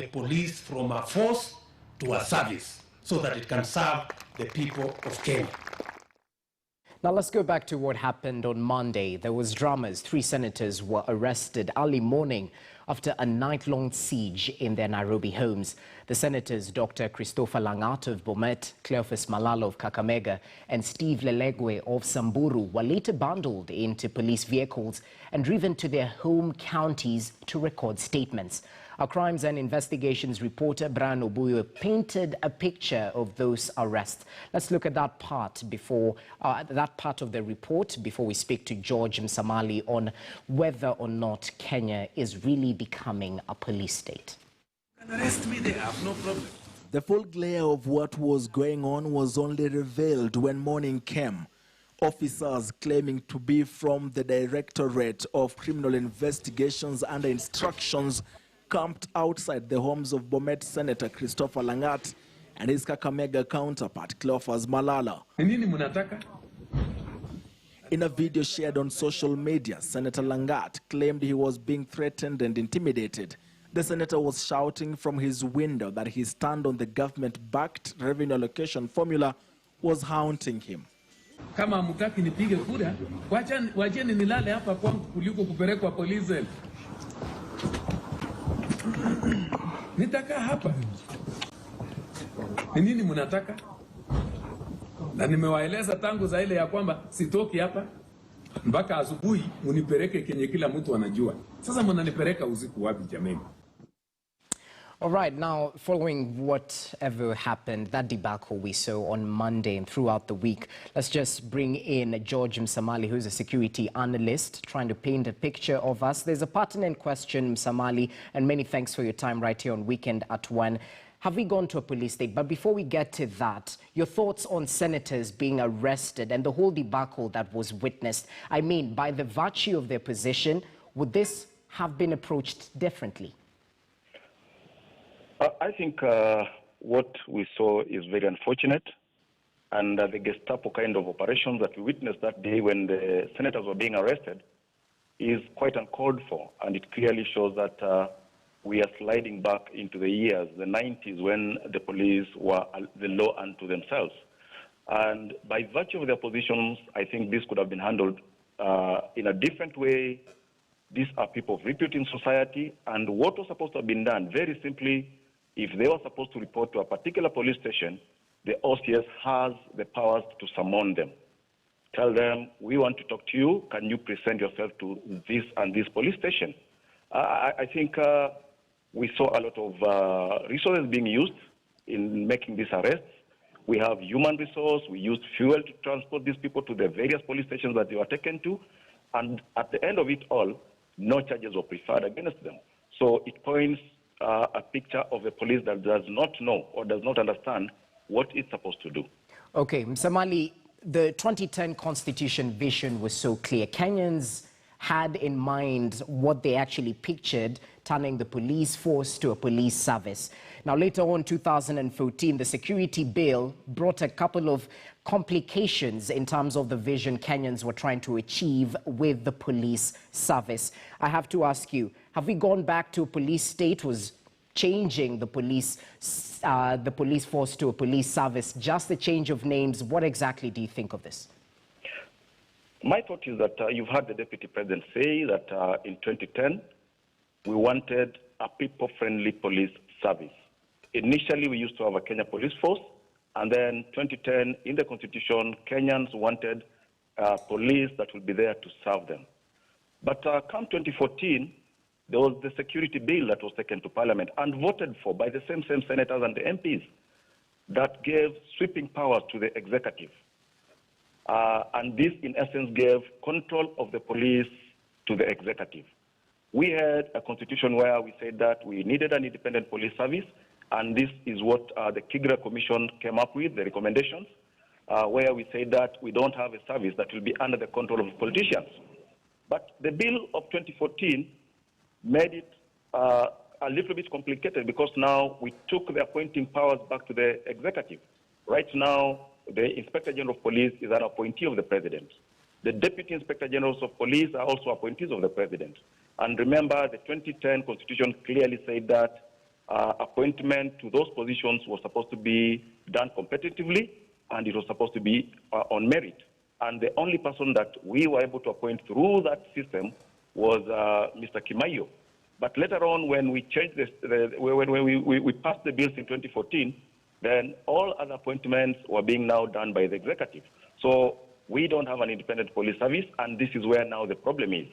the police from a force to a service so that it can serve the people of Kenya. Now let's go back to what happened on Monday. There was dramas. 3 senators were arrested early morning after a night-long siege in their Nairobi homes. The senators, Dr. Christopher Langat of Bomet, Cleophas Malala of Kakamega, and Steve Lelegwe of Samburu were later bundled into police vehicles and driven to their home counties to record statements. Our Crimes and Investigations reporter, Brian Obuyo, painted a picture of those arrests. Let's look at that part of the report before we speak to George Msamali on whether or not Kenya is really becoming a police state. Arrest me, they have no problem. The full glare of what was going on was only revealed when morning came. Officers claiming to be from the Directorate of Criminal Investigations under instructions camped outside the homes of Bomet Senator Christopher Langat and his Kakamega counterpart Cleophas Malala. In a video shared on social media, Senator Langat claimed he was being threatened and intimidated. The senator was shouting from his window that his stand on the government-backed revenue allocation formula was haunting him. Kama hamutaki nipige kura, wacheni nilale hapa kwangu kuliko kupelekwa polisi. Nitaka hapa. Ni nini mnataka? Na nimewaeleza tangu za ile ya kwamba sitoki hapa mpaka asubuhi munipeleke kenye kila mtu anajua. Sasa mnanipeleka usiku wapi jameni? All right, now, following whatever happened, that debacle we saw on Monday and throughout the week, let's just bring in George Msamali, who's a security analyst, trying to paint a picture of us. There's a pertinent question, Msamali, and many thanks for your time right here on Weekend at 1. Have we gone to a police state? But before we get to that, your thoughts on senators being arrested and the whole debacle that was witnessed. I mean, by the virtue of their position, would this have been approached differently? I think what we saw is very unfortunate, and the Gestapo kind of operations that we witnessed that day when the senators were being arrested is quite uncalled for, and it clearly shows that we are sliding back into the years, the 90s, when the police were the law unto themselves. And by virtue of their positions, I think this could have been handled in a different way. These are people of repute in society, and what was supposed to have been done, very simply, if they were supposed to report to a particular police station, the OCS has the powers to summon them. Tell them, we want to talk to you. Can you present yourself to this and this police station? I think we saw a lot of resources being used in making these arrests. We have human resource. We used fuel to transport these people to the various police stations that they were taken to. And at the end of it all, no charges were preferred against them. So it points a picture of a police that does not know or does not understand what it's supposed to do. Okay, Msamali, the 2010 Constitution vision was so clear. Kenyans had in mind what they actually pictured, turning the police force to a police service. Now, later on, 2014, the security bill brought a couple of complications in terms of the vision Kenyans were trying to achieve with the police service. I have to ask you, have we gone back to a police state? Was changing the police force to a police service just a change of names? What exactly do you think of this? My thought is that you've heard the Deputy President say that in 2010, we wanted a people-friendly police service. Initially, we used to have a Kenya police force, and then 2010, in the Constitution, Kenyans wanted police that would be there to serve them. But come 2014, there was the security bill that was taken to Parliament and voted for by the same senators and the MPs that gave sweeping powers to the executive. And this, in essence, gave control of the police to the executive. We had a constitution where we said that we needed an independent police service, and this is what the Kigra Commission came up with, the recommendations, where we said that we don't have a service that will be under the control of politicians. But the bill of 2014 made it a little bit complicated because now we took the appointing powers back to the executive. Right now, the Inspector General of Police is an appointee of the President. The Deputy Inspector Generals of Police are also appointees of the President. And remember, the 2010 Constitution clearly said that appointment to those positions was supposed to be done competitively, and it was supposed to be on merit. And the only person that we were able to appoint through that system was Mr. Kimayo. But later on, when we changed when we passed the bills in 2014, then all other appointments were being now done by the executive. So we don't have an independent police service, and this is where now the problem is.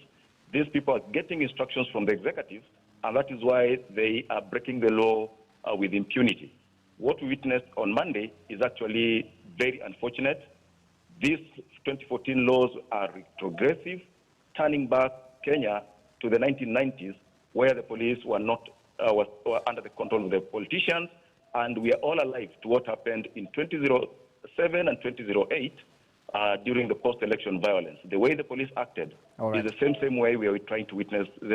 These people are getting instructions from the executive, and that is why they are breaking the law with impunity. What we witnessed on Monday is actually very unfortunate. These 2014 laws are retrogressive, turning back Kenya to the 1990s, where the police were not were under the control of the politicians, and we are all alive to what happened in 2007 and 2008 during the post-election violence. The way the police acted is the same way we are trying to witness them